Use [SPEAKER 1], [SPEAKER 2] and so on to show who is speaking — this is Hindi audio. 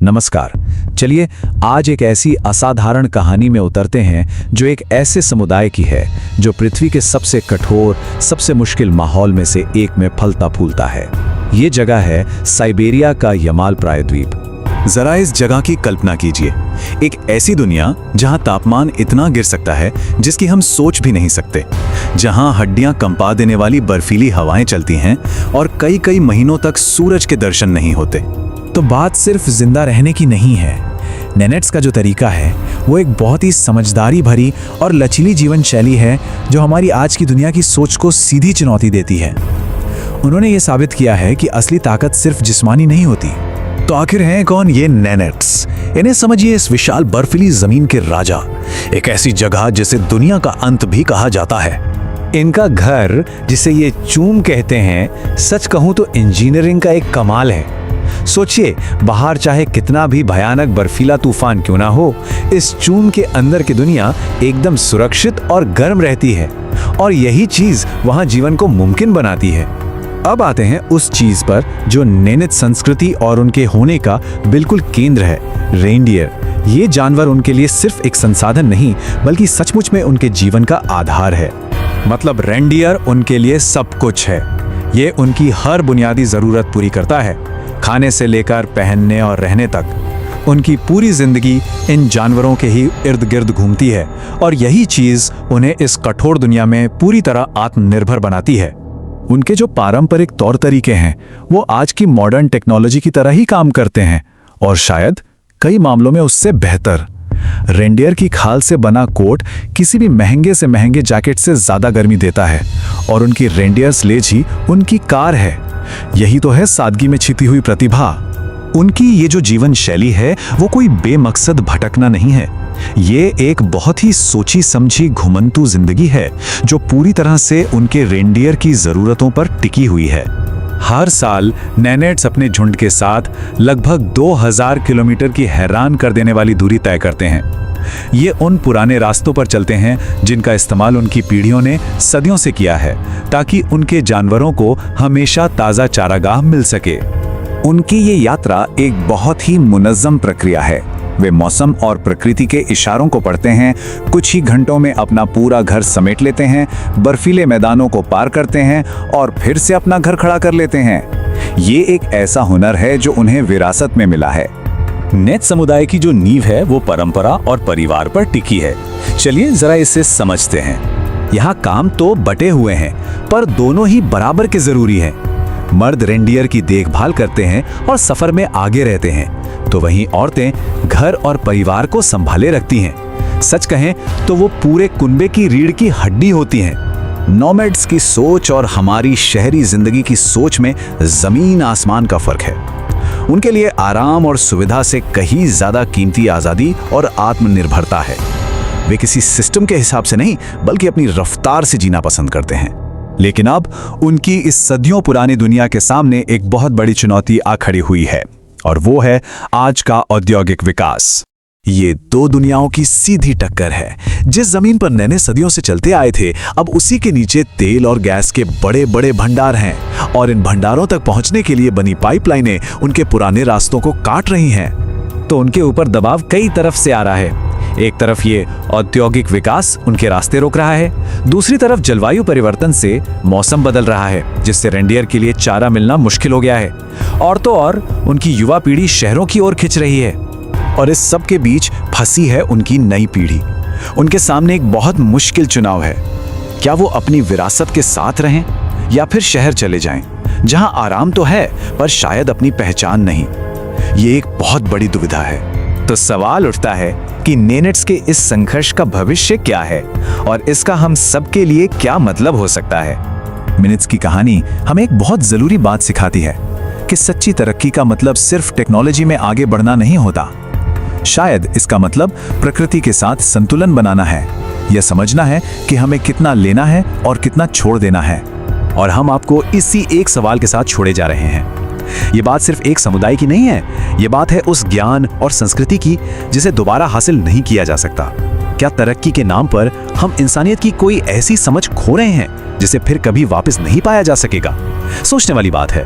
[SPEAKER 1] नमस्कार। चलिए आज एक ऐसी असाधारण कहानी में उतरते हैं जो एक ऐसे समुदाय की है जो पृथ्वी के सबसे कठोर, सबसे मुश्किल माहौल में से एक में फलता फूलता है। ये जगह है साइबेरिया का यमाल प्रायद्वीप।
[SPEAKER 2] जरा इस जगह की कल्पना कीजिए, एक ऐसी दुनिया जहां तापमान इतना गिर सकता है जिसकी हम सोच भी नहीं सकते, जहां हड्डियां कंपा देने वाली बर्फीली हवाएं चलती हैं और कई कई महीनों तक सूरज के दर्शन नहीं होते।
[SPEAKER 3] तो बात सिर्फ जिंदा रहने की नहीं है। नेनेट्स का जो तरीका है वो एक बहुत ही समझदारी भरी और लचीली जीवन शैली है जो हमारी आज की दुनिया की सोच को सीधी चुनौती देती है। उन्होंने ये साबित किया है कि असली ताकत सिर्फ जिस्मानी नहीं होती।
[SPEAKER 2] तो आखिर हैं कौन ये नेनेट्स? इन्हें समझिए इस विशाल बर्फीली जमीन के राजा, एक ऐसी जगह जिसे दुनिया का अंत भी कहा जाता है।
[SPEAKER 1] इनका घर, जिसे ये चूम कहते हैं, सच कहूं तो इंजीनियरिंग का एक कमाल है। सोचिए, बाहर चाहे कितना भी भयानक बर्फीला तूफान क्यों ना हो, इस चूम के अंदर की दुनिया एकदम सुरक्षित और गर्म रहती है, और यही चीज वहां जीवन को मुमकिन बनाती है। अब आते हैं उस चीज पर जो नेनेट संस्कृति और उनके होने का बिल्कुल केंद्र है, रेनडियर। ये जानवर उनके लिए सिर्फ एक संसाधन नहीं, बल्कि सचमुच में उनके जीवन का आधार है। मतलब रेनडियर उनके लिए सब कुछ है। ये उनकी हर बुनियादी जरूरत पूरी करता है, खाने से लेकर पहनने और रहने तक। उनकी पूरी जिंदगी इन जानवरों के ही इर्द गिर्द घूमती है, और यही चीज उन्हें इस कठोर दुनिया में पूरी तरह आत्मनिर्भर बनाती है। उनके जो पारंपरिक तौर तरीके हैं वो आज की मॉडर्न टेक्नोलॉजी की तरह ही काम करते हैं, और शायद कई मामलों में उससे बेहतर। रेनडियर की खाल से बना कोट किसी भी महंगे से महंगे जैकेट से ज्यादा गर्मी देता है, और उनकी रेनडियर स्लेज ही उनकी कार है। यही तो है सादगी में छिपी हुई प्रतिभा। उनकी ये जो जीवन शैली है वो कोई बेमकसद भटकना नहीं है। ये एक बहुत ही सोची समझी घुमंतू जिंदगी है जो पूरी तरह से उनके रेनडियर की जरूरतों पर टिकी हुई है। हर साल नेनेट्स अपने झुंड के साथ लगभग 2000 किलोमीटर की हैरान कर देने वाली दूरी तय करते हैं। ये उन पुराने रास्तों पर चलते हैं जिनका इस्तेमाल उनकी पीढ़ियों ने सदियों से किया है, ताकि उनके जानवरों को हमेशा ताज़ा चारागाह मिल सके। उनकी ये यात्रा एक बहुत ही मुनज़्ज़म प्रक्रिया है। वे मौसम और प्रकृति के इशारों को पढ़ते हैं, कुछ ही घंटों में अपना पूरा घर समेट लेते हैं, बर्फीले मैदानों को पार करते हैं और फिर से अपना घर खड़ा कर लेते हैं। ये एक ऐसा हुनर है जो उन्हें विरासत में मिला है।
[SPEAKER 2] नेट समुदाय की जो नींव है वो परंपरा और परिवार पर टिकी है। चलिए जरा इसे समझते हैं।
[SPEAKER 1] यहाँ काम तो बटे हुए हैं, पर दोनों ही बराबर के जरूरी हैं। मर्द रेनडियर की देखभाल करते हैं और सफर में आगे रहते हैं, तो वहीं औरतें घर और परिवार को संभाले रखती हैं। सच कहें तो वो पूरे कुनबे की रीढ़ की हड्डी होती हैं। नोमैड्स की सोच और हमारी शहरी जिंदगी की सोच में जमीन आसमान का फर्क है। उनके लिए आराम और सुविधा से कहीं ज्यादा कीमती आजादी और आत्मनिर्भरता है। वे किसी सिस्टम के हिसाब से नहीं, बल्कि अपनी रफ्तार से जीना पसंद करते हैं। लेकिन अब उनकी इस सदियों पुरानी दुनिया के सामने एक बहुत बड़ी चुनौती आ खड़ी हुई है, और वो है आज का औद्योगिक विकास। ये दो दुनियाओं की सीधी टक्कर है। जिस जमीन पर नैने सदियों से चलते आए थे, अब उसी के नीचे तेल और गैस के बड़े बड़े भंडार हैं, और इन भंडारों तक पहुंचने के लिए बनी पाइपलाइनें उनके पुराने रास्तों को काट रही हैं। तो उनके ऊपर दबाव कई तरफ से आ रहा है। एक तरफ ये औद्योगिक विकास उनके रास्ते रोक रहा है, दूसरी तरफ जलवायु परिवर्तन से मौसम बदल रहा है, जिससे रेनडियर के लिए चारा मिलना मुश्किल हो गया है। और तो और उनकी युवा पीढ़ी शहरों की ओर खिंच रही है, और इस सब के बीच फंसी है उनकी नई पीढ़ी। उनके सामने एक बहुत मुश्किल चुनाव है। क्या वो अपनी विरासत के साथ रहें या फिर शहर चले जाएं, जहां आराम तो है पर शायद अपनी पहचान नहीं। ये एक बहुत बड़ी दुविधा है। तो सवाल उठता है कि नेनेट्स के इस संघर्ष का भविष्य क्या है, और इसका हम सबके लिए क्या मतलब हो सकता है। मिनट्स की कहानी हमें एक बहुत जरूरी बात सिखाती है कि सच्ची तरक्की का मतलब सिर्फ टेक्नोलॉजी में आगे बढ़ना नहीं होता। शायद इसका मतलब प्रकृति के साथ संतुलन बनाना है, यह समझना है कि हमें कितना लेना है और कितना छोड़ देना है। और हम आपको इसी एक सवाल के साथ छोड़े जा रहे हैं। ये बात सिर्फ एक समुदाय की नहीं है, ये बात है उस ज्ञान और संस्कृति की जिसे दोबारा हासिल नहीं किया जा सकता। क्या तरक्की के नाम पर हम इंसानियत की कोई ऐसी समझ खो रहे हैं जिसे फिर कभी वापस नहीं पाया जा सकेगा? सोचने वाली बात है।